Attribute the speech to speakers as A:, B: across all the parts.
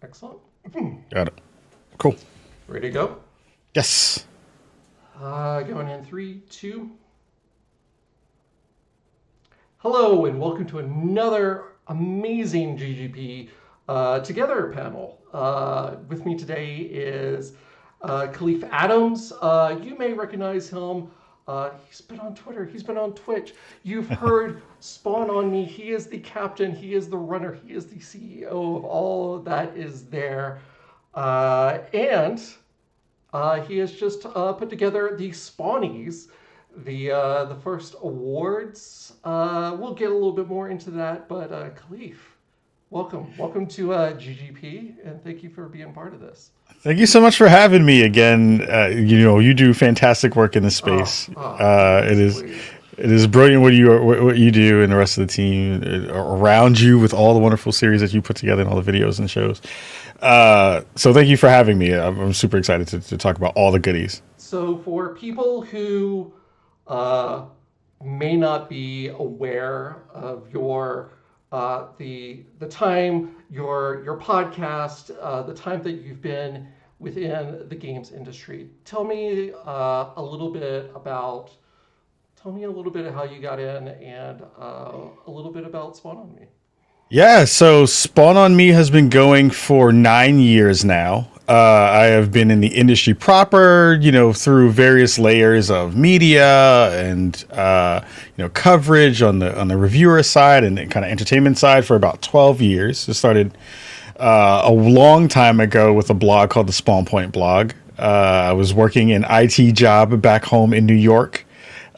A: Excellent.
B: Got it. Cool.
A: Ready to go?
B: Yes.
A: Going in three, two. Hello, and welcome to another amazing GGP Together panel. With me today is Khalief Adams. You may recognize him. He's been on Twitter. He's been on Twitch. You've heard Spawn on Me. He is the captain. He is the runner. He is the CEO of all that is there. And he has just put together the Spawnies, the first awards. We'll get a little bit more into that, but Khalief, welcome to GGP, and thank you for being part of this.
B: Thank you so much for having me again. You do fantastic work in this space. It is brilliant what you do and the rest of the team around you with all the wonderful series that you put together and all the videos and shows. So thank you for having me. I'm super excited to talk about all the goodies.
A: So for people who may not be aware of your the time your podcast, the time that you've been within the games industry, tell me a little bit about. Tell me a little bit of how you got in and a little bit about Spawn on Me.
B: Yeah, so Spawn on Me has been going for 9 years now. I have been in the industry proper, through various layers of media and coverage on the reviewer side and kind of entertainment side for about 12 years. It started a long time ago with a blog called the Spawn Point blog. I was working an IT job back home in New York.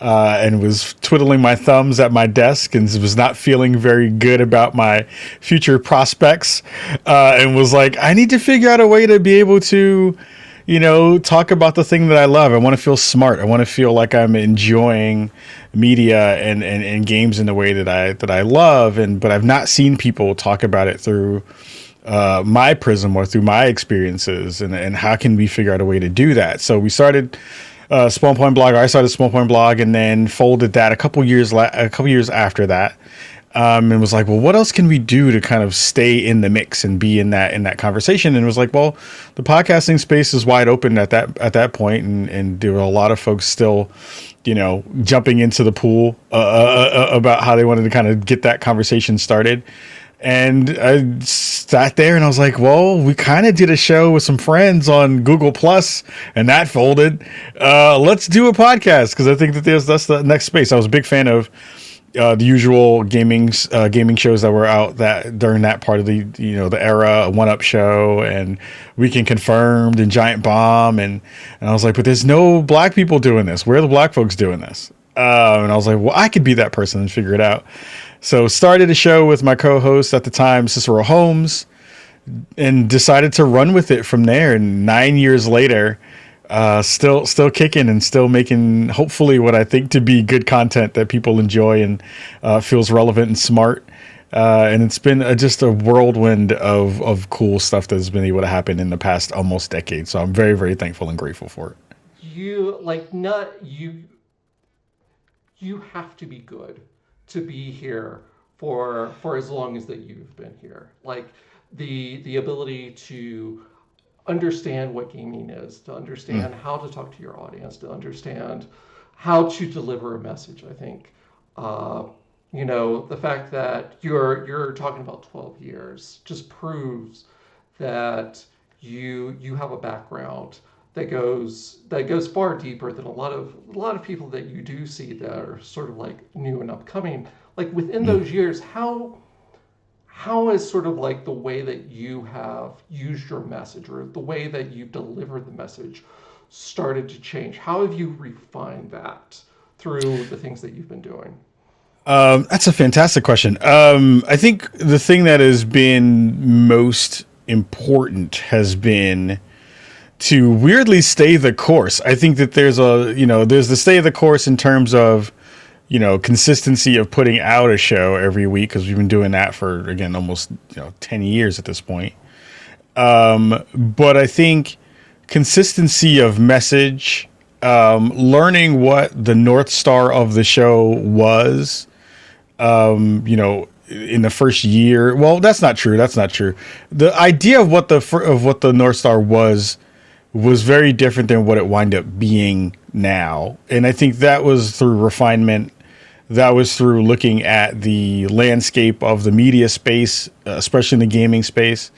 B: And was twiddling my thumbs at my desk and was not feeling very good about my future prospects, and was like, I need to figure out a way to be able to, talk about the thing that I love. I want to feel smart. I want to feel like I'm enjoying media and games in the way that I love. But I've not seen people talk about it through my prism or through my experiences. And how can we figure out a way to do that? So we started Spawn Point blog. I started Spawn Point blog and then folded that a couple years after that, and was like, well, what else can we do to kind of stay in the mix and be in that conversation? And it was like, well, the podcasting space is wide open at that point, and there were a lot of folks still, jumping into the pool about how they wanted to kind of get that conversation started. And I sat there and I was like, well, we kind of did a show with some friends on Google Plus and that folded. Let's do a podcast, because I think that that's the next space. I was a big fan of the usual gaming shows that were out that during that part of the era, One Up Show and Weekend Confirmed and Giant Bomb. And I was like, but there's no black people doing this. Where are the black folks doing this? And I was like, well, I could be that person and figure it out. So started a show with my co-host at the time, Cicero Holmes, and decided to run with it from there. And 9 years later, still kicking and still making hopefully what I think to be good content that people enjoy and feels relevant and smart. And it's been just a whirlwind of cool stuff that's been able to happen in the past almost decade. So I'm very, very thankful and grateful for it.
A: You have to be good to be here for as long as that you've been here. Like the ability to understand what gaming is, to understand how to talk to your audience, to understand how to deliver a message. I think the fact that you're talking about 12 years just proves that you have a background that goes far deeper than a lot of people that you do see that are sort of like new and upcoming. Like within those years, how is sort of like the way that you have used your message or the way that you've delivered the message started to change? How have you refined that through the things that you've been doing?
B: That's a fantastic question. I think the thing that has been most important has been to weirdly stay the course. I think that there's the stay the course in terms of, consistency of putting out a show every week, because we've been doing that for, again, almost 10 years at this point. But I think consistency of message, learning what the North Star of the show was, in the first year. Well, that's not true. That's not true. The idea of what the North Star was very different than what it wound up being now. And I think that was through refinement. That was through looking at the landscape of the media space, especially in the gaming space.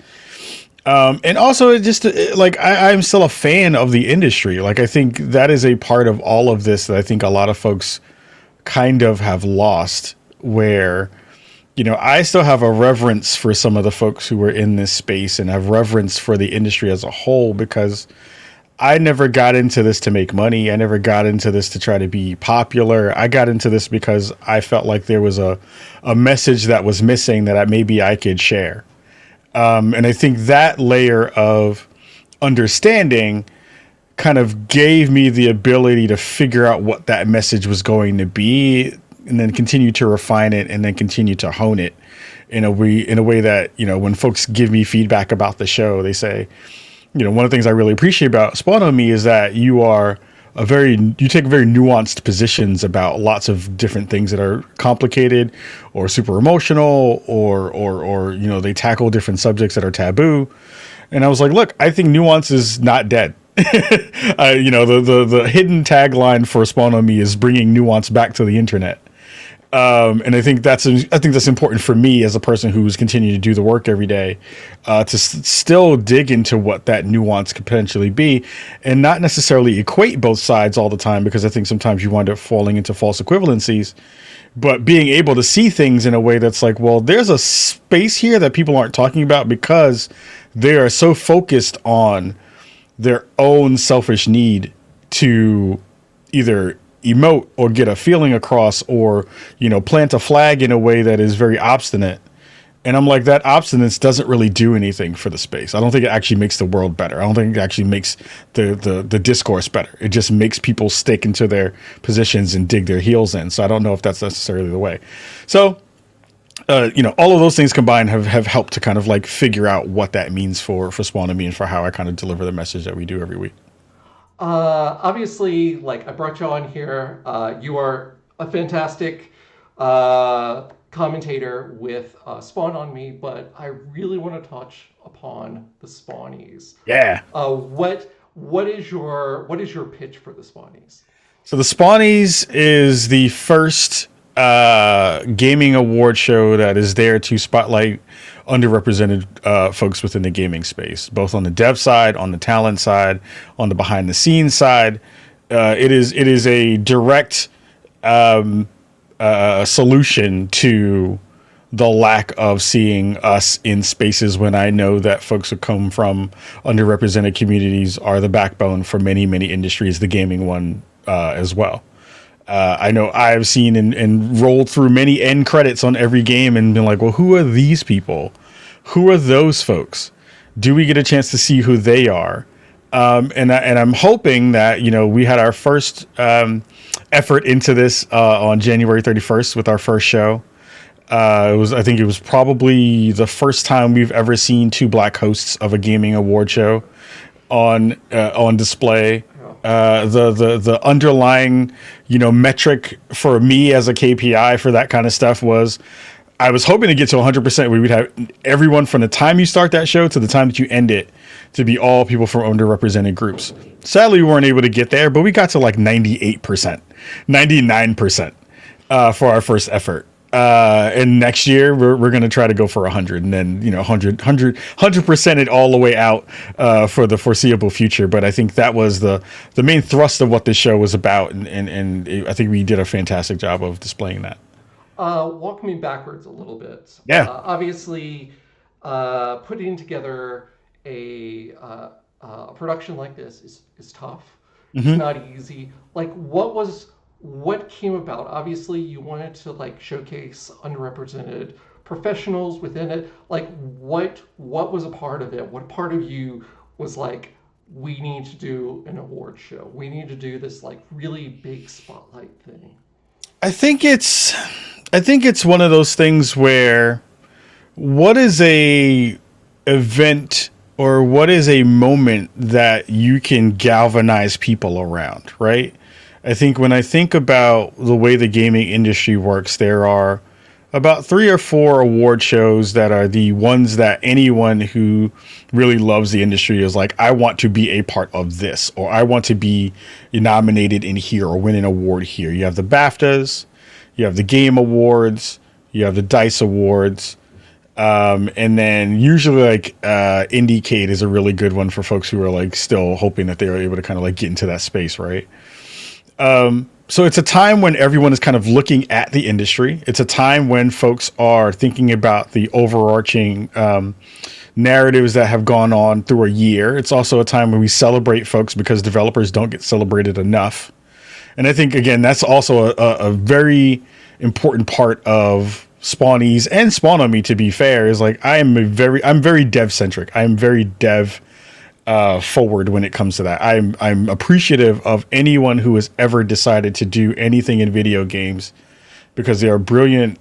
B: And also it just like I'm still a fan of the industry. Like I think that is a part of all of this that I think a lot of folks kind of have lost, where, you know, I still have a reverence for some of the folks who were in this space and have reverence for the industry as a whole, because I never got into this to make money. I never got into this to try to be popular. I got into this because I felt like there was a message that was missing that maybe I could share. And I think that layer of understanding kind of gave me the ability to figure out what that message was going to be, and then continue to refine it, and then continue to hone it in a way that, you know, when folks give me feedback about the show, they say, you know, one of the things I really appreciate about Spawn on Me is that you take very nuanced positions about lots of different things that are complicated or super emotional, or you know, they tackle different subjects that are taboo. And I was like, look, I think nuance is not dead. You know, the hidden tagline for Spawn on Me is bringing nuance back to the internet. And I think that's important for me as a person who's continuing to do the work every day, to still dig into what that nuance could potentially be, and not necessarily equate both sides all the time, because I think sometimes you wind up falling into false equivalencies, but being able to see things in a way that's like, well, there's a space here that people aren't talking about because they are so focused on their own selfish need to either emote or get a feeling across, or, you know, plant a flag in a way that is very obstinate. And I'm like, that obstinance doesn't really do anything for the space. I don't think it actually makes the world better. I don't think it actually makes the discourse better. It just makes people stick into their positions and dig their heels in. So I don't know if that's necessarily the way. So, you know, all of those things combined have helped to kind of like figure out what that means for Spawn and me, and for how I kind of deliver the message that we do every week.
A: Obviously, like I brought you on here. You are a fantastic commentator with Spawn on Me, but I really want to touch upon the Spawnies.
B: Yeah.
A: What is your pitch for the Spawnies?
B: So the Spawnies is the first gaming award show that is there to spotlight underrepresented folks within the gaming space, both on the dev side, on the talent side, on the behind the scenes side. It is a direct solution to the lack of seeing us in spaces, when I know that folks who come from underrepresented communities are the backbone for many, many industries, the gaming one as well. I know I've seen and rolled through many end credits on every game and been like, well, who are these people? Who are those folks? Do we get a chance to see who they are? And I'm hoping that, you know, we had our first effort into this on January 31st with our first show. I think it was probably the first time we've ever seen two black hosts of a gaming award show on display. The underlying, you know, metric for me as a KPI for that kind of stuff was, I was hoping to get to 100%. We would have everyone from the time you start that show to the time that you end it to be all people from underrepresented groups. Sadly, we weren't able to get there, but we got to like 98%, 99% for our first effort. And next year we're going to try to go for 100, and then, you know, 100% it all the way out, for the foreseeable future. But I think that was the main thrust of what this show was about. And I think we did a fantastic job of displaying that.
A: Walk me backwards a little bit.
B: Yeah.
A: Obviously, putting together a production like this is tough.
B: Mm-hmm.
A: It's not easy. Like, what came about? Obviously, you wanted to like showcase underrepresented professionals within it. Like, what was a part of it? What part of you was like, we need to do an award show. We need to do this like really big spotlight thing.
B: I think it's one of those things where, what is a event or what is a moment that you can galvanize people around, right? I think when I think about the way the gaming industry works, there are about 3 or 4 award shows that are the ones that anyone who really loves the industry is like, I want to be a part of this, or I want to be nominated in here or win an award here. You have the BAFTAs, you have the Game Awards, you have the DICE Awards. And then usually like Indiecade is a really good one for folks who are like still hoping that they are able to kind of like get into that space, right? So it's a time when everyone is kind of looking at the industry. It's a time when folks are thinking about the overarching narratives that have gone on through a year. It's also a time when we celebrate folks because developers don't get celebrated enough. And I think, again, that's also a very important part of Spawnies and Spawn on Me, to be fair, is like I'm very dev centric. I'm very dev forward when it comes to that. I'm appreciative of anyone who has ever decided to do anything in video games because they are brilliant,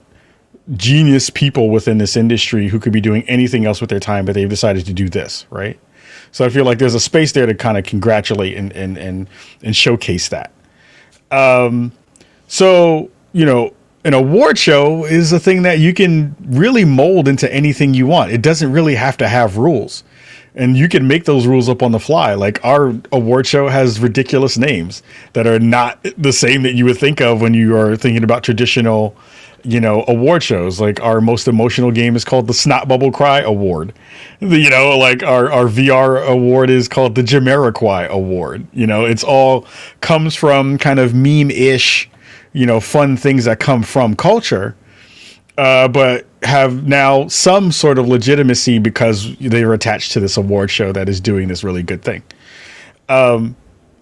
B: genius people within this industry who could be doing anything else with their time, but they've decided to do this, right? So I feel like there's a space there to kind of congratulate and showcase that. So, you know, an award show is a thing that you can really mold into anything you want. It doesn't really have to have rules. And you can make those rules up on the fly. Like our award show has ridiculous names that are not the same that you would think of when you are thinking about traditional, you know, award shows. Like our most emotional game is called the Snot Bubble Cry Award. You know, like our VR award is called the Jamiroquai Award. You know, it's all comes from kind of meme-ish, you know, fun things that come from culture, but have now some sort of legitimacy because they are attached to this award show that is doing this really good thing.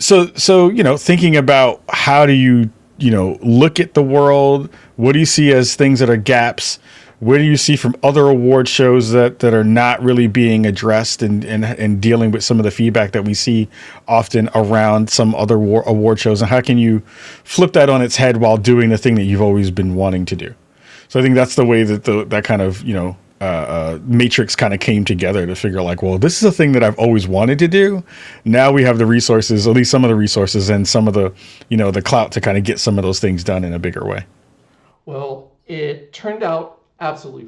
B: So, you know, thinking about how do you know, look at the world? What do you see as things that are gaps? Where do you see from other award shows that are not really being addressed and dealing with some of the feedback that we see often around some other award shows? And how can you flip that on its head while doing the thing that you've always been wanting to do? So I think that's the way that that kind of, you know, matrix kind of came together to figure like, well, this is a thing that I've always wanted to do. Now we have the resources, at least some of the resources and some of the, you know, the clout to kind of get some of those things done in a bigger way.
A: Well, it turned out absolutely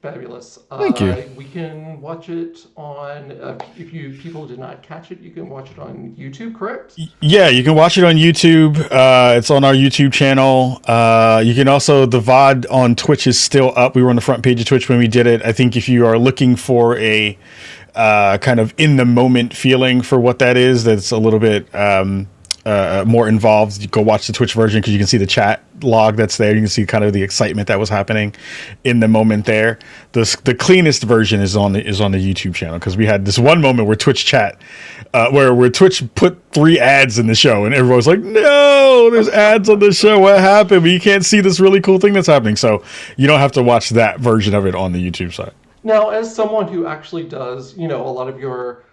A: fabulous.
B: Thank you.
A: We can watch it on, if you people did not catch it, you can watch it on YouTube, correct?
B: Yeah, you can watch it on YouTube. It's on our YouTube channel. You can also, the VOD on Twitch is still up. We were on the front page of Twitch when we did it. I think if you are looking for a kind of in the moment feeling for what that is, that's a little bit more involved, you go watch the Twitch version because you can see the chat log that's there. You can see kind of the excitement that was happening in the moment there. The cleanest version is on the YouTube channel because we had this one moment where Twitch chat, where Twitch put 3 ads in the show and everyone was like, no, there's ads on the show. What happened? But you can't see this really cool thing that's happening. So you don't have to watch that version of it on the YouTube side.
A: Now, as someone who actually does, you know, a lot of your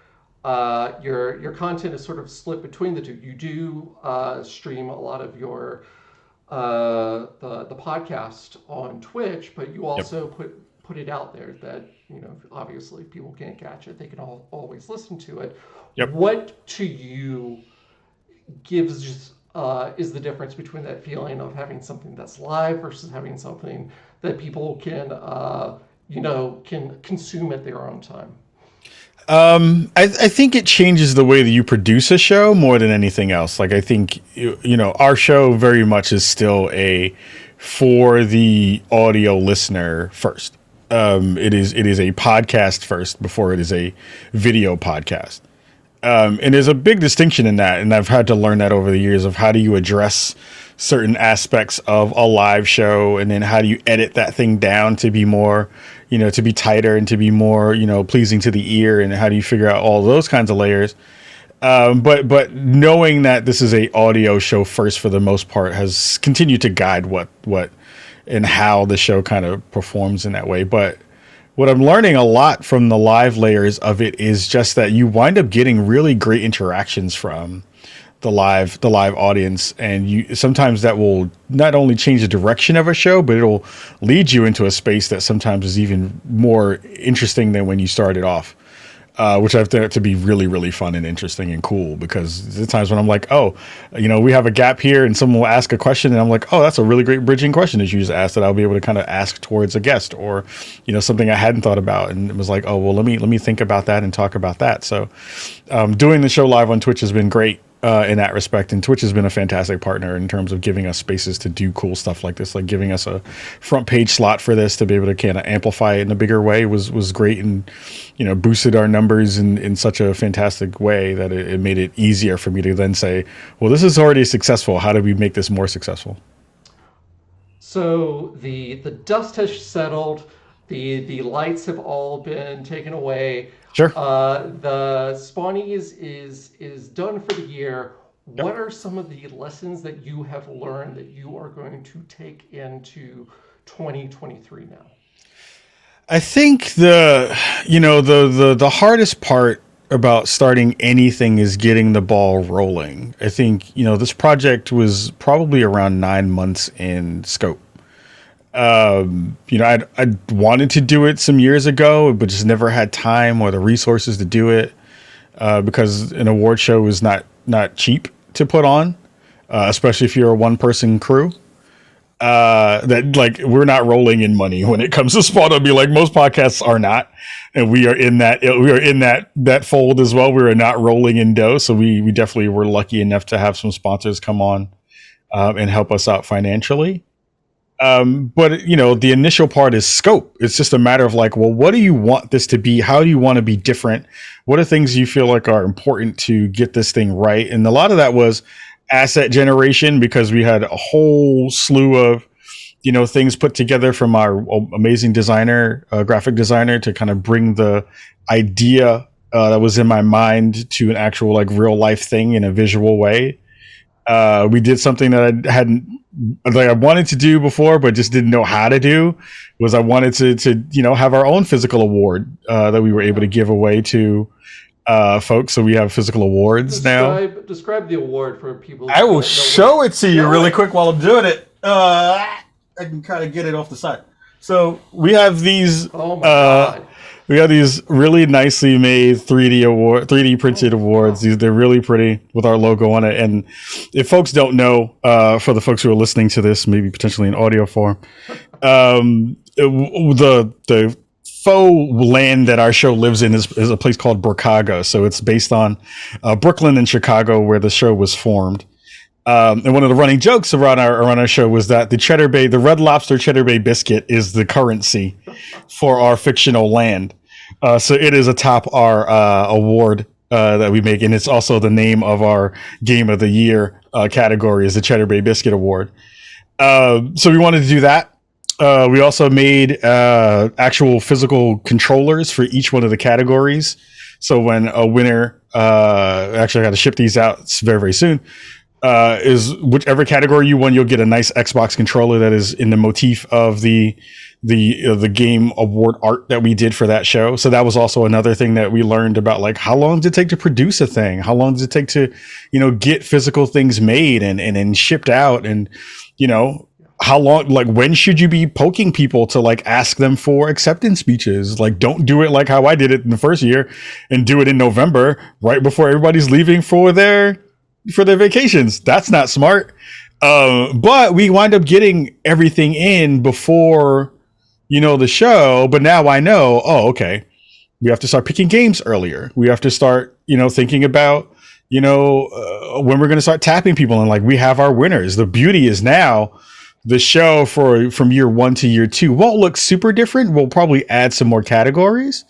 A: content is sort of split between the two. You do stream a lot of your the podcast on Twitch, but you also put it out there that, you know, obviously people can't catch it. They can always listen to it.
B: Yep.
A: What to you gives is the difference between that feeling of having something that's live versus having something that people can you know, can consume at their own time?
B: I think it changes the way that you produce a show more than anything else. Like, I think, you know, our show very much is still for the audio listener first. It is a podcast first before it is a video podcast. And there's a big distinction in that. And I've had to learn that over the years of how do you address certain aspects of a live show, and then how do you edit that thing down to be more, you know, to be tighter and to be more, you know, pleasing to the ear, and how do you figure out all those kinds of layers. But knowing that this is a audio show first for the most part has continued to guide what and how the show kind of performs in that way. But what I'm learning a lot from the live layers of it is just that you wind up getting really great interactions from the live audience, and you sometimes that will not only change the direction of a show, but it'll lead you into a space that sometimes is even more interesting than when you started off. which I've found to be really, really fun and interesting and cool, because there's times when I'm like, oh, we have a gap here and someone will ask a question and I'm like, oh, that's a really great bridging question that you just asked that I'll be able to kind of ask towards a guest, or, something I hadn't thought about. And it was like, oh, well, let me think about that and talk about that. So doing the show live on Twitch has been great. In that respect, and Twitch has been a fantastic partner in terms of giving us spaces to do cool stuff like this, like giving us a front page slot for this to be able to kind of amplify it in a bigger way was great, and boosted our numbers in such a fantastic way that it made it easier for me to then say, well, this is already successful, how do we make this more successful?
A: So the dust has settled, the lights have all been taken away.
B: Sure.
A: The Spawnies is done for the year.
B: Yep.
A: What are some of the lessons that you have learned that you are going to take into 2023 now?
B: I think the hardest part about starting anything is getting the ball rolling. I think this project was probably around 9 months in scope. I'd wanted to do it some years ago, but just never had time or the resources to do it, because an award show is not cheap to put on, especially if you're a one person crew. That, like, we're not rolling in money when it comes to Spawn. I'll be like, most podcasts are not, and we are in that fold as well. We are not rolling in dough, so we definitely were lucky enough to have some sponsors come on and help us out financially. But the initial part is scope. It's just a matter of like, well, what do you want this to be? How do you want to be different? What are things you feel like are important to get this thing right? And a lot of that was asset generation, because we had a whole slew of things put together from our amazing designer, graphic designer, to kind of bring the idea that was in my mind to an actual, like, real life thing in a visual way. We did something that I hadn't, like, I wanted to do before, but just didn't know how to do. Was I wanted to have our own physical award that we were able to give away to folks. So we have physical awards now.
A: Describe the award for people.
B: I will show it to you really quick while I'm doing it. I can kind of get it off the side. So we have these.
A: Oh my God.
B: We have these really nicely made 3D printed awards. They're really pretty with our logo on it. And if folks don't know, for the folks who are listening to this, maybe potentially in audio form, the faux land that our show lives in is a place called Chicago. So it's based on Brooklyn and Chicago, where the show was formed. And one of the running jokes around our show was that the Red Lobster Cheddar Bay biscuit is the currency for our fictional land. So it is atop our award that we make, and it's also the name of our Game of the Year category, is the Cheddar Bay Biscuit Award. So we wanted to do that. We also made actual physical controllers for each one of the categories. So when a winner, actually I got to ship these out very, very soon, is whichever category you won, you'll get a nice Xbox controller that is in the motif of the game award art that we did for that show. So that was also another thing that we learned about, like, how long does it take to produce a thing? How long does it take to, get physical things made and shipped out? And, how long, like, when should you be poking people to, like, ask them for acceptance speeches? Like, don't do it like how I did it in the first year and do it in November, right before everybody's leaving for their vacations. That's not smart. But we wind up getting everything in before, the show. But now I know, oh, okay, we have to start picking games earlier. We have to start, thinking about, when we're going to start tapping people. And, like, we have our winners. The beauty is now the show from year 1 to year 2 won't look super different. We'll probably add some more categories,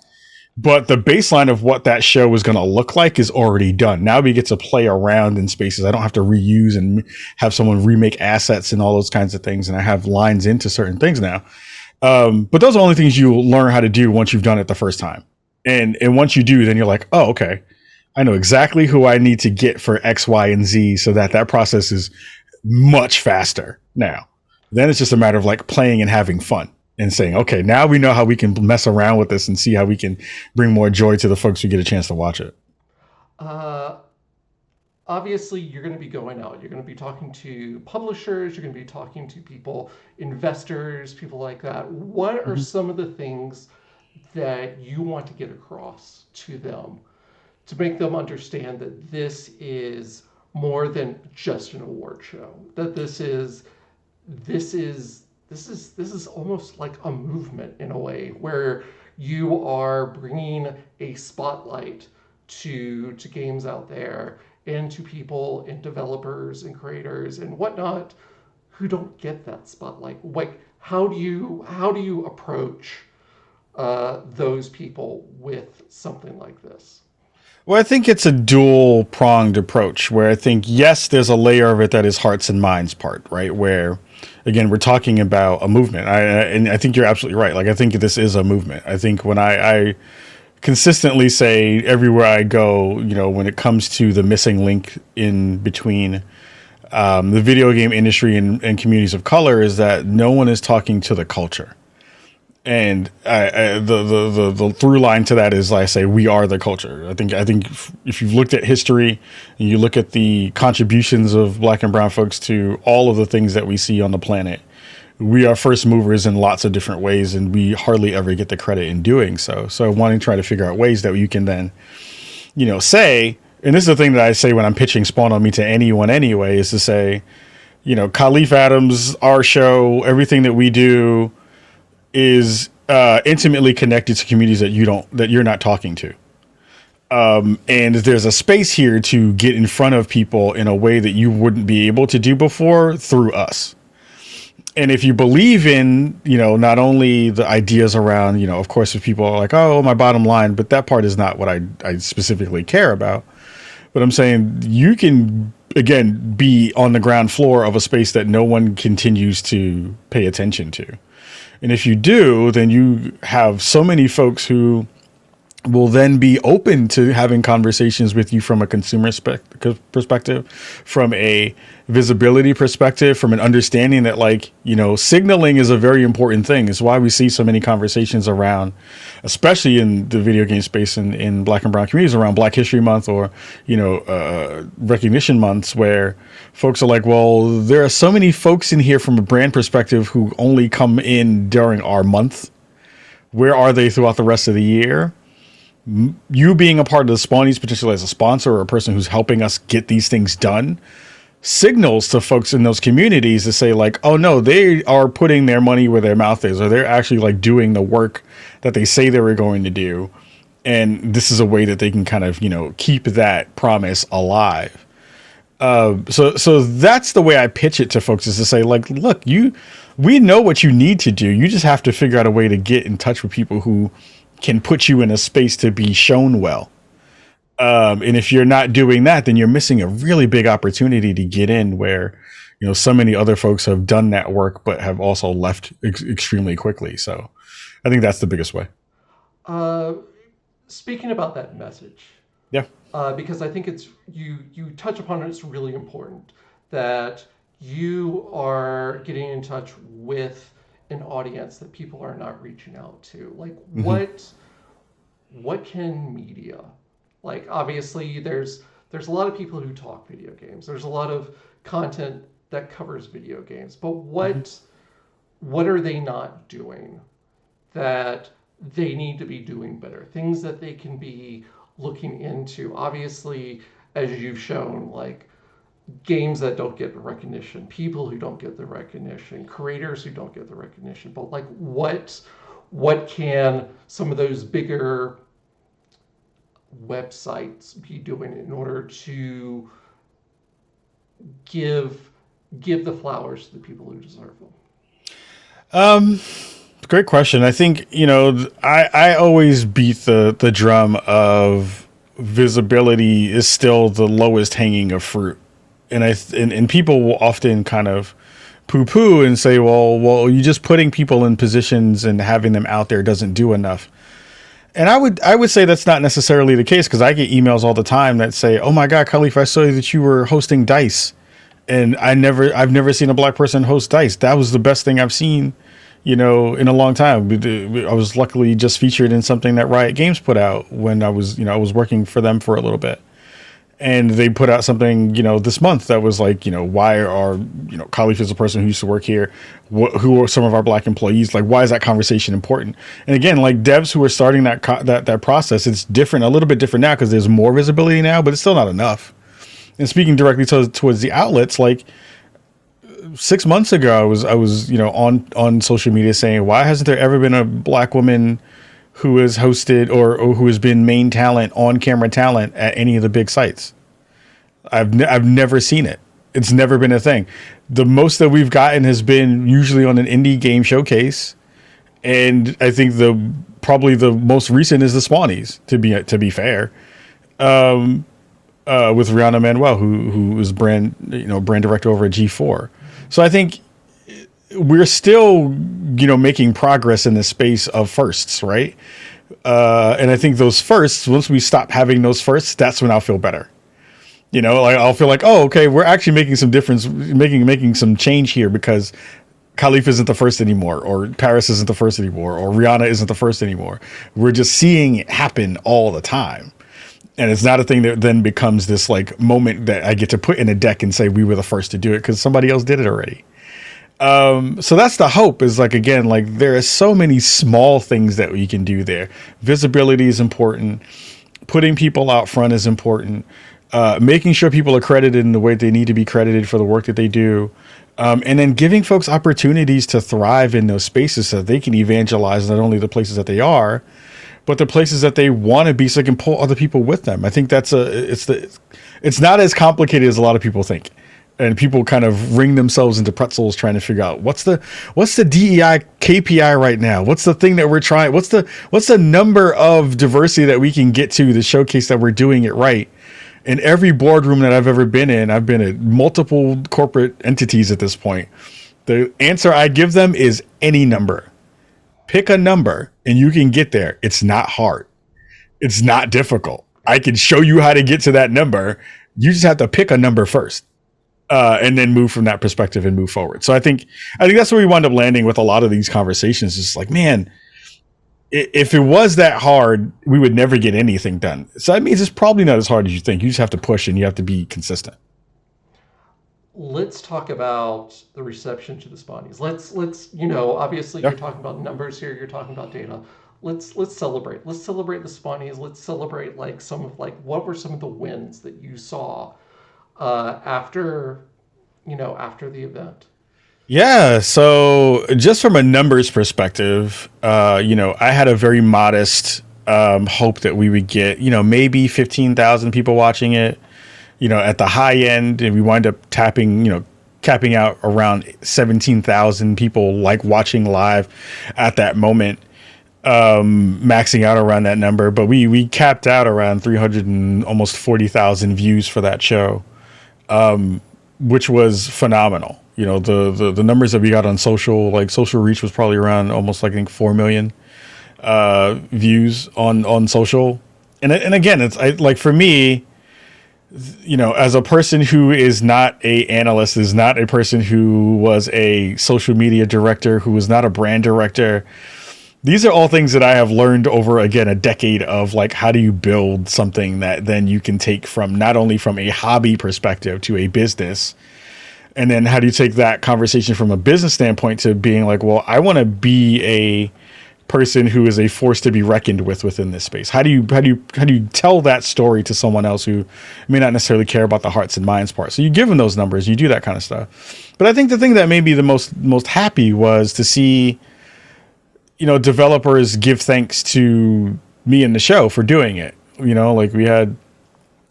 B: but the baseline of what that show is going to look like is already done. Now we get to play around in spaces. I don't have to reuse and have someone remake assets and all those kinds of things. And I have lines into certain things now. But those are only things you learn how to do once you've done it the first time. And once you do, then you're like, oh, okay, I know exactly who I need to get for X, Y, and Z, so that process is much faster now. Then it's just a matter of, like, playing and having fun and saying, okay, now we know how we can mess around with this and see how we can bring more joy to the folks who get a chance to watch it.
A: Obviously, you're going to be going out. You're going to be talking to publishers. You're going to be talking to people, investors, people like that. What are some of the things that you want to get across to them to make them understand that this is more than just an award show, that this is this is almost like a movement in a way where you are bringing a spotlight to games out there and to people and developers and creators and whatnot who don't get that spotlight. Like, how do you approach those people with something like this?
B: Well, I think it's a dual pronged approach where I think, yes, there's a layer of it that is hearts and minds part, right? Where, again, we're talking about a movement. And I think you're absolutely right. Like, I think this is a movement. I think when I consistently say everywhere I go, when it comes to the missing link in between the video game industry and communities of color is that no one is talking to the culture. And the through line to that is, like I say, we are the culture. I think if you've looked at history and you look at the contributions of Black and brown folks to all of the things that we see on the planet, we are first movers in lots of different ways, and we hardly ever get the credit in doing so. So wanting to try to figure out ways that you can then, say, and this is the thing that I say when I'm pitching Spawn on Me to anyone anyway, is to say, Khalief Adams, our show, everything that we do is intimately connected to communities that you're not talking to. And there's a space here to get in front of people in a way that you wouldn't be able to do before through us. And if you believe in, not only the ideas around, of course, if people are like, oh, my bottom line, but that part is not what I specifically care about. But I'm saying you can, again, be on the ground floor of a space that no one continues to pay attention to. And if you do, then you have so many folks who will then be open to having conversations with you from a consumer perspective, from a visibility perspective, from an understanding that, signaling is a very important thing. It's why we see so many conversations around, especially in the video game space in Black and brown communities, around Black History Month or, recognition months, where folks are like, well, there are so many folks in here from a brand perspective who only come in during our month. Where are they throughout the rest of the year? You being a part of the Spawnies, potentially as a sponsor or a person who's helping us get these things done, signals to folks in those communities to say, like, oh no, they are putting their money where their mouth is, or they're actually doing the work that they say they were going to do. And this is a way that they can kind of, keep that promise alive. So that's the way I pitch it to folks, is to say, like, look, we know what you need to do. You just have to figure out a way to get in touch with people who can put you in a space to be shown well. And if you're not doing that, then you're missing a really big opportunity to get in where, so many other folks have done that work, but have also left extremely quickly. So I think that's the biggest way.
A: Speaking about that message,
B: Yeah.
A: because I think you touch upon it, it's really important that you are getting in touch with an audience that people are not reaching out to. Like, what can media, like, obviously there's a lot of people who talk video games, there's a lot of content that covers video games, but what are they not doing that they need to be doing better, things that they can be looking into? Obviously, as you've shown, like, games that don't get the recognition, people who don't get the recognition, creators who don't get the recognition, but like, what can some of those bigger websites be doing in order to give the flowers to the people who deserve them?
B: Great question. I think, I always beat the drum of visibility is still the lowest hanging of fruit. And people will often kind of poo-poo and say, well, you just putting people in positions and having them out there doesn't do enough. And I would say that's not necessarily the case, because I get emails all the time that say, oh my God, Khalief, I saw that you were hosting DICE. And I've never seen a Black person host DICE. That was the best thing I've seen, in a long time. I was luckily just featured in something that Riot Games put out when I was working for them for a little bit. And they put out something, this month that was like, why are, Khalief is a person who used to work here. Who are some of our black employees? Like, why is that conversation important? And again, like devs who are starting that process, it's different, a little bit different now because there's more visibility now, but it's still not enough. And speaking directly towards the outlets, like 6 months ago, I was, on social media saying, why hasn't there ever been a black woman who has hosted or who has been main talent, on camera talent at any of the big sites? I've never seen it. It's never been a thing. The most that we've gotten has been usually on an indie game showcase, and I think probably the most recent is the Spawnies. To be fair, with Rihanna Manuel, who is brand director over at G4. So I think we're still, making progress in the space of firsts, right? And I think those firsts, once we stop having those firsts, that's when I'll feel better. Like I'll feel like, oh, okay, we're actually making some difference, making some change here because Khalief isn't the first anymore, or Paris isn't the first anymore, or Rihanna isn't the first anymore. We're just seeing it happen all the time. And it's not a thing that then becomes this like moment that I get to put in a deck and say we were the first to do it because somebody else did it already. So that's the hope, is like, again, like there are so many small things that we can do there. Visibility is important. Putting people out front is important. Making sure people are credited in the way they need to be credited for the work that they do. And then giving folks opportunities to thrive in those spaces so that they can evangelize not only the places that they are, but the places that they want to be, so they can pull other people with them. I think it's not as complicated as a lot of people think. And people kind of wring themselves into pretzels trying to figure out what's the DEI KPI right now? What's the thing that we're trying? What's the number of diversity that we can get to showcase that we're doing it right? In every boardroom that I've ever been in, I've been at multiple corporate entities at this point. The answer I give them is any number. Pick a number and you can get there. It's not hard. It's not difficult. I can show you how to get to that number. You just have to pick a number first. And then move from that perspective and move forward. So I think that's where we wind up landing with a lot of these conversations. It's like, man, if it was that hard, we would never get anything done. So that means it's probably not as hard as you think. You just have to push and you have to be consistent.
A: Let's talk about the reception to the Spawnies. Let's obviously
B: Yeah.
A: you're talking about numbers here, you're talking about data. Let's celebrate. Let's celebrate the Spawnies. Let's celebrate like some of like what were some of the wins that you saw after after the event.
B: Yeah. So just from a numbers perspective, I had a very modest hope that we would get, maybe 15,000 people watching it, at the high end. And we wind up capping out around 17,000 people like watching live at that moment, maxing out around that number. But we capped out around 300 and almost 40,000 views for that show, which was phenomenal. The numbers that we got on social reach was probably around almost like, I think 4 million views on social. And again, it's like for me, as a person who is not a analyst, is not a person who was a social media director, who was not a brand director. These are all things that I have learned over, again, a decade of like, how do you build something that then you can take from not only from a hobby perspective to a business. And then how do you take that conversation from a business standpoint to being like, well, I want to be a person who is a force to be reckoned with within this space? How do you tell that story to someone else who may not necessarily care about the hearts and minds part? So you give them those numbers, you do that kind of stuff. But I think the thing that made me the most happy was to see, developers give thanks to me and the show for doing it. Like we had,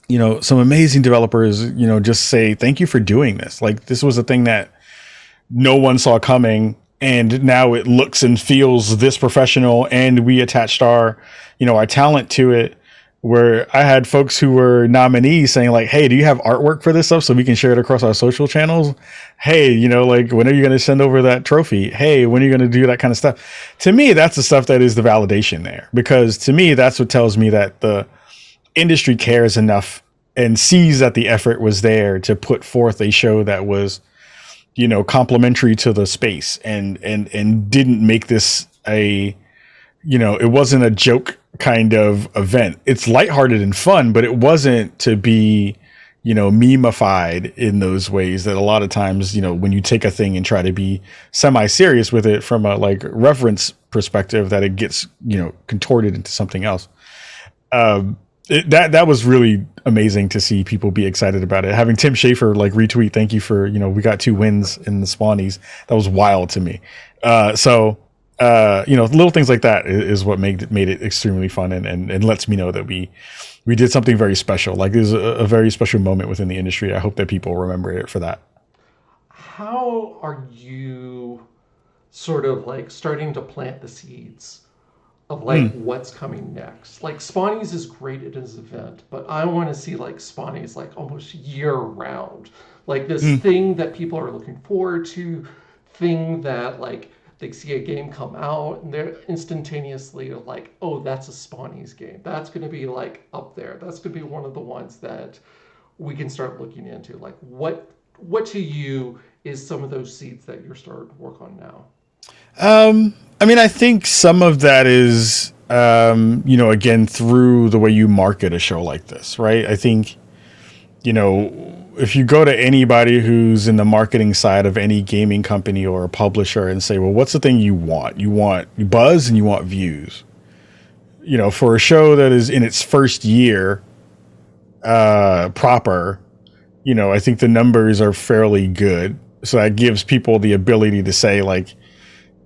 B: some amazing developers, just say, thank you for doing this. Like this was a thing that no one saw coming. And now it looks and feels this professional, and we attached our talent to it, where I had folks who were nominees saying like, hey, do you have artwork for this stuff so we can share it across our social channels? Hey, like, when are you going to send over that trophy? Hey, when are you going to do that kind of stuff? To me, that's the stuff that is the validation there, because to me, that's what tells me that the industry cares enough and sees that the effort was there to put forth a show that was, complementary to the space and didn't make this it wasn't a joke kind of event. It's lighthearted and fun, but it wasn't to be, memeified in those ways that a lot of times, when you take a thing and try to be semi-serious with it from a like reference perspective, that it gets, contorted into something else. That was really amazing to see people be excited about it. Having Tim Schafer like retweet, "Thank you for, we got 2 wins in the Spawnies." That was wild to me. Little things like that is what made it extremely fun and lets me know that we did something very special. Like, there's a very special moment within the industry. I hope that people remember it for that.
A: How are you sort of like starting to plant the seeds of like what's coming next? Like Spawnies is great at his event, but I want to see like Spawnies like almost year round. Like this thing that people are looking forward to, thing that like they see a game come out and they're instantaneously like, oh, that's a Spawnies game. That's going to be like up there. That's going to be one of the ones that we can start looking into. Like what to you is some of those seeds that you're starting to work on now?
B: I think some of that is, again, through the way you market a show like this, right? I think, if you go to anybody who's in the marketing side of any gaming company or a publisher and say, well, what's the thing you want? You want buzz and you want views. For a show that is in its first year, proper, I think the numbers are fairly good. So that gives people the ability to say like,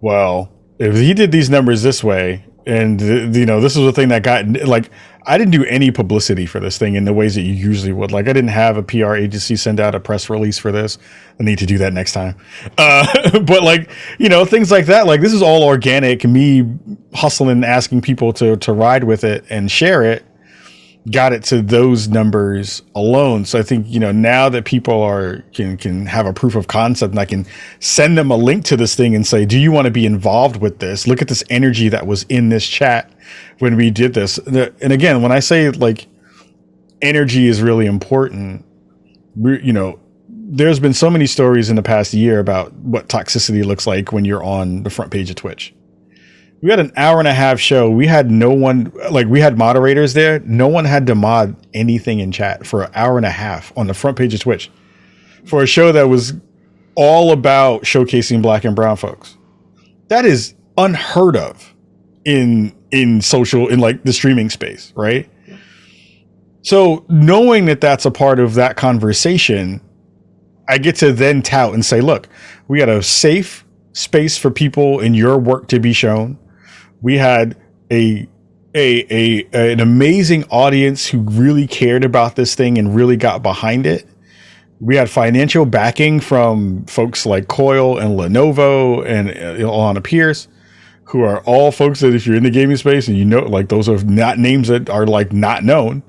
B: well, if he did these numbers this way, and this was the thing that got like, I didn't do any publicity for this thing in the ways that you usually would. Like, I didn't have a PR agency send out a press release for this. I need to do that next time. But like, things like that. Like, this is all organic. Me hustling, asking people to ride with it and share it, got it to those numbers alone. So I think, now that people can have a proof of concept, and I can send them a link to this thing and say, do you want to be involved with this? Look at this energy that was in this chat when we did this. And again, when I say like energy is really important, there's been so many stories in the past year about what toxicity looks like when you're on the front page of Twitch. We had an hour and a half show. We had no one, like, we had moderators there. No one had to mod anything in chat for an hour and a half on the front page of Twitch for a show that was all about showcasing Black and brown folks. That is unheard of in social, in like the streaming space, right? So knowing that that's a part of that conversation, I get to then tout and say, look, we got a safe space for people in your work to be shown. We had an amazing audience who really cared about this thing and really got behind it. We had financial backing from folks like Coil and Lenovo and Alana Pierce, who are all folks that if you're in the gaming space and like those are not names that are like not known,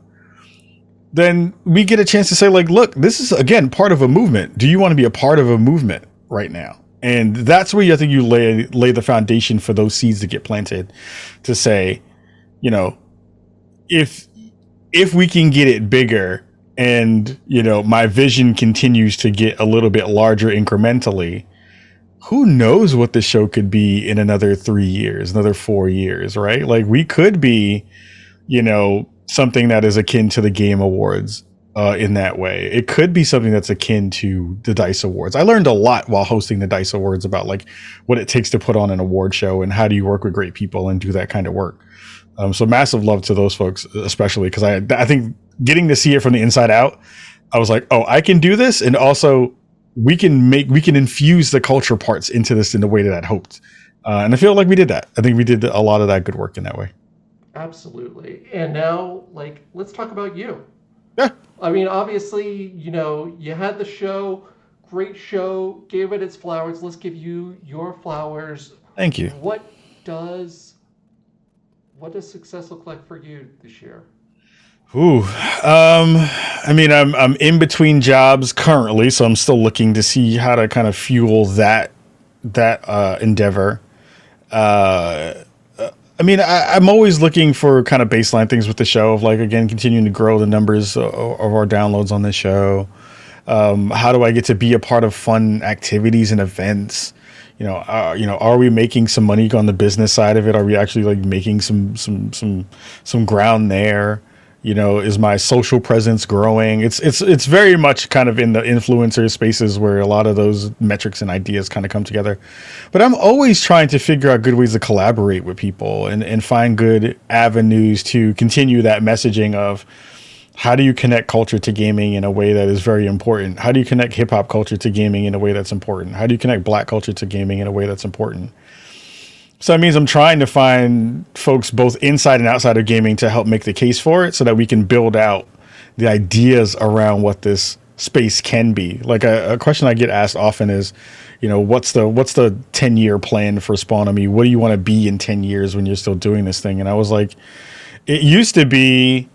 B: then we get a chance to say like, look, this is again part of a movement. Do you want to be a part of a movement right now? And that's where I think you lay the foundation for those seeds to get planted, to say, if we can get it bigger and, my vision continues to get a little bit larger incrementally, who knows what the show could be in another 3 years, another 4 years, right? Like we could be, something that is akin to the Game Awards. In that way, it could be something that's akin to the DICE Awards. I learned a lot while hosting the DICE Awards about like what it takes to put on an award show and how do you work with great people and do that kind of work. So massive love to those folks, especially because I think getting to see it from the inside out, I was like, oh, I can do this, and also we can infuse the culture parts into this in the way that I'd hoped, and I feel like we did that. I think we did a lot of that good work in that way.
A: Absolutely. And now, like, let's talk about you.
B: Yeah.
A: I mean, obviously, you had the show, great show, gave it its flowers. Let's give you your flowers.
B: Thank you.
A: What does success look like for you this year?
B: Ooh, I'm in between jobs currently, so I'm still looking to see how to kind of fuel that endeavor. I'm always looking for kind of baseline things with the show of like, again, continuing to grow the numbers of our downloads on the show. How do I get to be a part of fun activities and events? Are we making some money on the business side of it? Are we actually like making some ground there? Is my social presence growing? It's very much kind of in the influencer spaces where a lot of those metrics and ideas kind of come together. But I'm always trying to figure out good ways to collaborate with people and find good avenues to continue that messaging of how do you connect culture to gaming in a way that is very important? How do you connect hip hop culture to gaming in a way that's important? How do you connect black culture to gaming in a way that's important? So that means I'm trying to find folks both inside and outside of gaming to help make the case for it so that we can build out the ideas around what this space can be. Like a question I get asked often is, what's the 10-year plan for Spawnomy? What do you want to be in 10 years when you're still doing this thing? And I was like, it used to be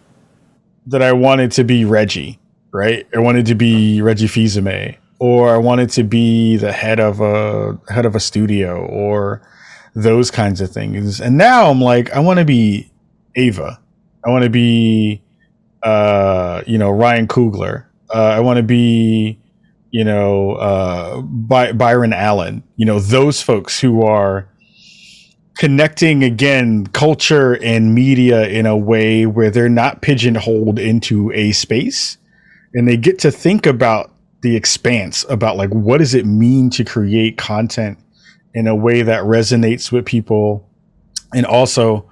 B: that I wanted to be Reggie, right? I wanted to be Reggie Fils-Aimé, or I wanted to be the head of a studio, or those kinds of things. And now I'm like, I want to be Ava. I want to be, Ryan Coogler. I want to be, Byron Allen. Those folks who are connecting again culture and media in a way where they're not pigeonholed into a space, and they get to think about the expanse, about like what does it mean to create content in a way that resonates with people and also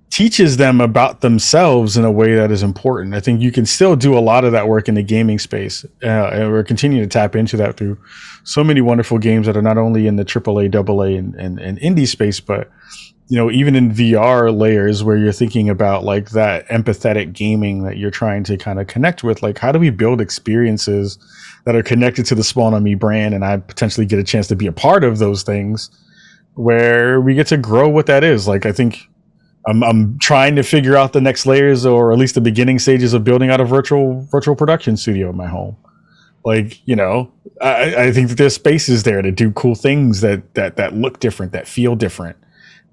B: teaches them about themselves in a way that is important. I think you can still do a lot of that work in the gaming space. And we're continuing to tap into that through so many wonderful games that are not only in the AAA, AA, and indie space, but even in VR layers where you're thinking about like that empathetic gaming that you're trying to kind of connect with. Like, how do we build experiences that are connected to the Spawnomy brand, and I potentially get a chance to be a part of those things where we get to grow what that is. Like, I think I'm trying to figure out the next layers, or at least the beginning stages of building out a virtual production studio in my home. Like, I think that there's spaces there to do cool things that look different, that feel different.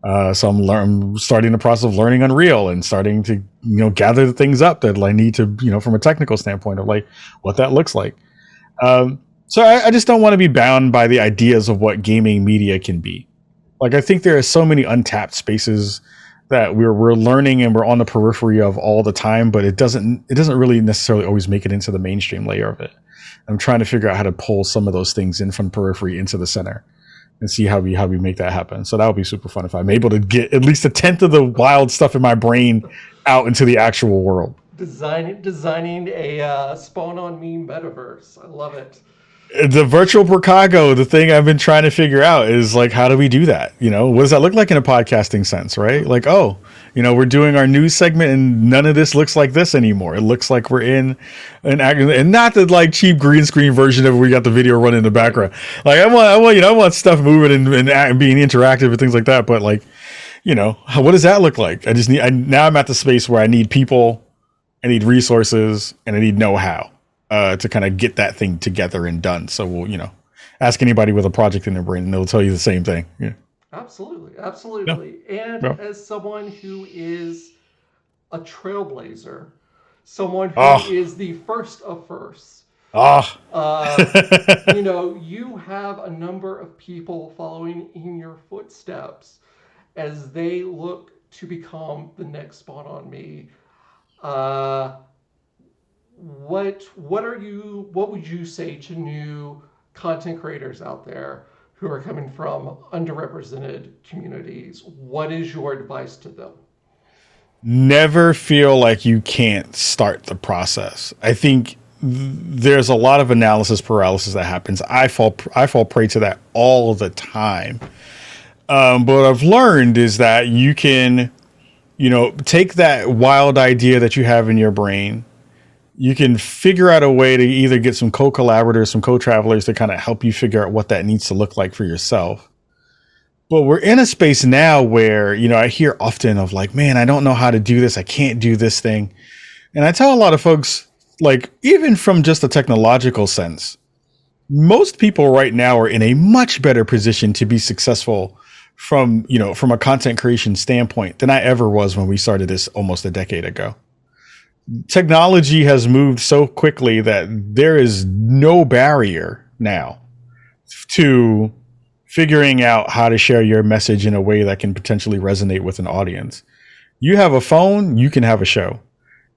B: So I'm starting the process of learning Unreal and starting to, gather the things up that I need to, from a technical standpoint of like what that looks like. So I just don't want to be bound by the ideas of what gaming media can be. Like, I think there are so many untapped spaces that we're learning and we're on the periphery of all the time, but it doesn't really necessarily always make it into the mainstream layer of it. I'm trying to figure out how to pull some of those things in from periphery into the center and see how we make that happen. So that would be super fun if I'm able to get at least a tenth of the wild stuff in my brain out into the actual world.
A: Designing a Spawn on Me metaverse. I love it.
B: The virtual Chicago, the thing I've been trying to figure out is like, how do we do that? What does that look like in a podcasting sense, right? Like, we're doing our news segment and none of this looks like this anymore. It looks like we're in an act, and not the like cheap green screen version of we got the video running in the background. Like, I want stuff moving and being interactive and things like that. But like, what does that look like? Now I'm at the space where I need people, I need resources, and I need know-how. To kind of get that thing together and done. So we'll, ask anybody with a project in their brain and they'll tell you the same thing. Yeah.
A: Absolutely. Yeah. And as someone who is a trailblazer, someone who is the first of firsts, you have a number of people following in your footsteps as they look to become the next Spawn on Me. What would you say to new content creators out there who are coming from underrepresented communities? What is your advice to them?
B: Never feel like you can't start the process. I think there's a lot of analysis paralysis that happens. I fall prey to that all the time. But what I've learned is that you can, take that wild idea that you have in your brain. You can figure out a way to either get some co-collaborators, some co-travelers to kind of help you figure out what that needs to look like for yourself. But we're in a space now where, I hear often of like, man, I don't know how to do this. I can't do this thing. And I tell a lot of folks, like, even from just a technological sense, most people right now are in a much better position to be successful from a content creation standpoint than I ever was when we started this almost a decade ago. Technology has moved so quickly that there is no barrier now to figuring out how to share your message in a way that can potentially resonate with an audience. You have a phone, you can have a show.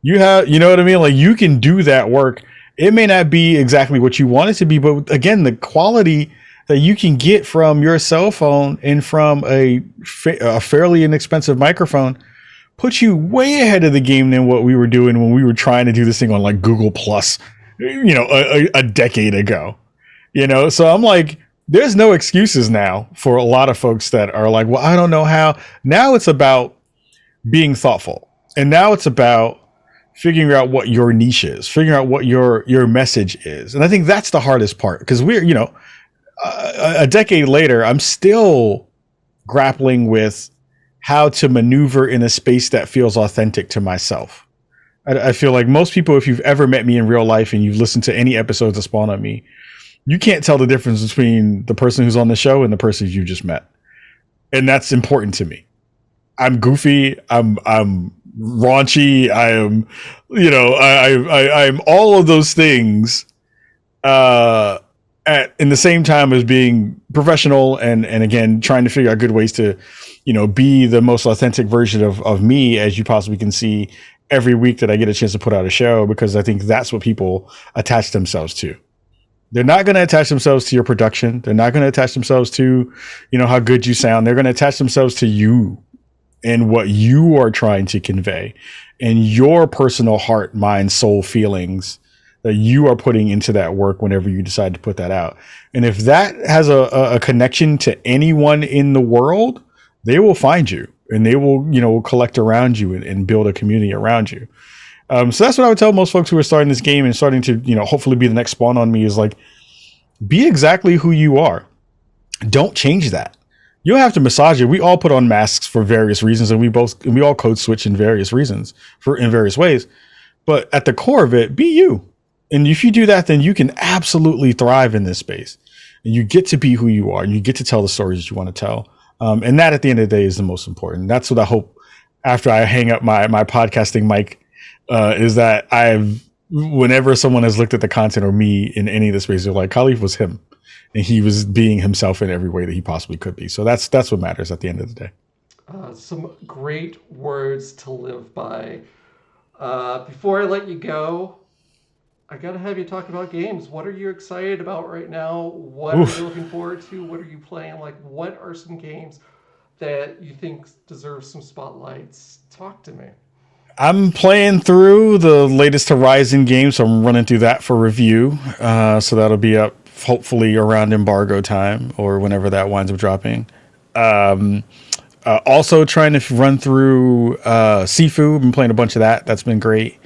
B: You know what I mean? Like, you can do that work. It may not be exactly what you want it to be, but again, the quality that you can get from your cell phone and from a fairly inexpensive microphone puts you way ahead of the game than what we were doing when we were trying to do this thing on like Google Plus, a decade ago. So I'm like, there's no excuses now for a lot of folks that are like, well, I don't know how. Now it's about being thoughtful. And now it's about figuring out what your niche is, figuring out what your message is. And I think that's the hardest part, because we're, a decade later, I'm still grappling with how to maneuver in a space that feels authentic to myself. I feel like most people, if you've ever met me in real life and you've listened to any episodes of Spawn on Me, you can't tell the difference between the person who's on the show and the person you just met. And that's important to me. I'm goofy. I'm raunchy. I am, I'm all of those things in the same time as being professional and again, trying to figure out good ways to, be the most authentic version of me as you possibly can see every week that I get a chance to put out a show, because I think that's what people attach themselves to. They're not going to attach themselves to your production. They're not going to attach themselves to, how good you sound. They're going to attach themselves to you and what you are trying to convey and your personal heart, mind, soul feelings that you are putting into that work whenever you decide to put that out. And if that has a connection to anyone in the world, they will find you and they will, collect around you and build a community around you. So that's what I would tell most folks who are starting this game and starting to, hopefully be the next Spawn on Me, is like, be exactly who you are. Don't change that. You don't have to massage it. We all put on masks for various reasons, and we all code switch in various reasons in various ways. But at the core of it, be you. And if you do that, then you can absolutely thrive in this space. And you get to be who you are, and you get to tell the stories that you want to tell. And that, at the end of the day, is the most important. That's what I hope after I hang up my podcasting mic, is that whenever someone has looked at the content or me in any of the spaces, they're like, Khalief was him, and he was being himself in every way that he possibly could be. So that's what matters at the end of the day.
A: Some great words to live by. Before I let you go, I gotta have you talk about games. What are you excited about right now? What are you looking forward to? What are you playing? Like, what are some games that you think deserve some spotlights? Talk to me.
B: I'm playing through the latest Horizon game, so I'm running through that for review. So that'll be up hopefully around embargo time or whenever that winds up dropping. Also trying to run through Sifu. I've been playing a bunch of that. That's been great.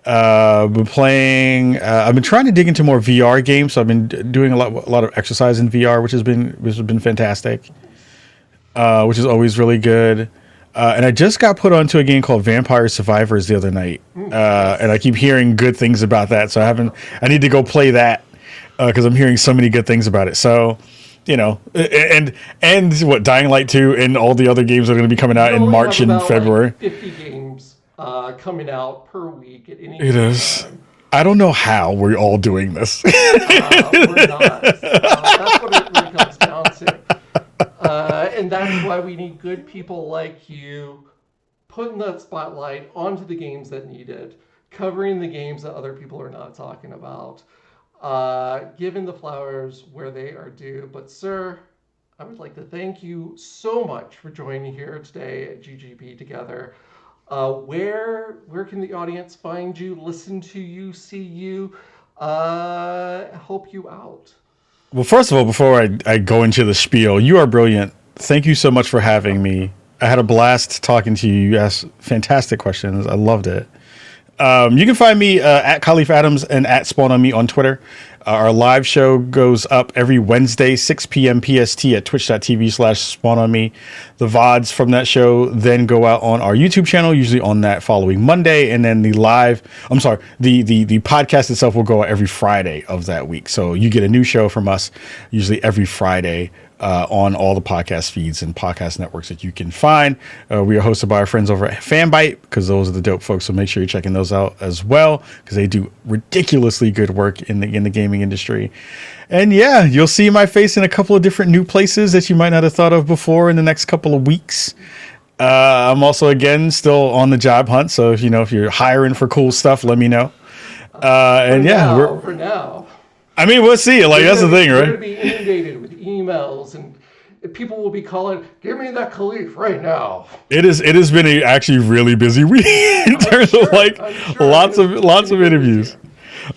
B: I've been trying to dig into more VR games. So I've been doing a lot of exercise in VR, which has been fantastic. Which is always really good. And I just got put onto a game called Vampire Survivors the other night. And I keep hearing good things about that. So I need to go play that, because I'm hearing so many good things about it. So, and what, Dying Light 2 and all the other games that are going to be coming out in March and February.
A: Like 50 games coming out per week at any time.
B: It is. I don't know how we're all doing this.
A: We're not. That's what it really comes down to. And that's why we need good people like you putting that spotlight onto the games that need it, covering the games that other people are not talking about, giving the flowers where they are due. But sir, I would like to thank you so much for joining here today at GGP Together. Where can the audience find you, listen to you, see you, help you out?
B: Well, first of all, before I go into the spiel, you are brilliant. Thank you so much for having me. I had a blast talking to you. You asked fantastic questions. I loved it. You can find me at Khalief Adams and at Spawn on Me on Twitter. Our live show goes up every Wednesday, 6 p.m. PST at twitch.tv/Spawn on Me. The VODs from that show then go out on our YouTube channel, usually on that following Monday. And then the podcast itself will go out every Friday of that week. So you get a new show from us, usually every Friday on all the podcast feeds and podcast networks that you can find. We are hosted by our friends over at Fanbyte, because those are the dope folks. So make sure you're checking those out as well, because they do ridiculously good work in the gaming industry. And yeah, you'll see my face in a couple of different new places that you might not have thought of before in the next couple of weeks. I'm also, again, still on the job hunt. So if you're hiring for cool stuff, let me know.
A: For now.
B: I mean, we'll see. Like, that's the thing, right?
A: We're going to be inundated with emails, and people will be calling, "Give me that Khalief right now."
B: It has been a actually really busy week in terms of lots of interviews.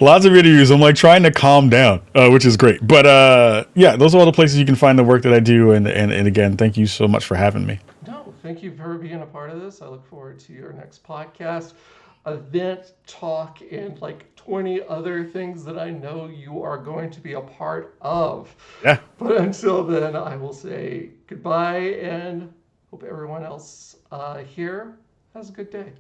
B: Lots of interviews. I'm like trying to calm down, which is great. But yeah, those are all the places you can find the work that I do. And again, thank you so much for having me.
A: No, thank you for being a part of this. I look forward to your next podcast, event, talk, and like 20 other things that I know you are going to be a part of.
B: Yeah.
A: But until then, I will say goodbye and hope everyone else here has a good day.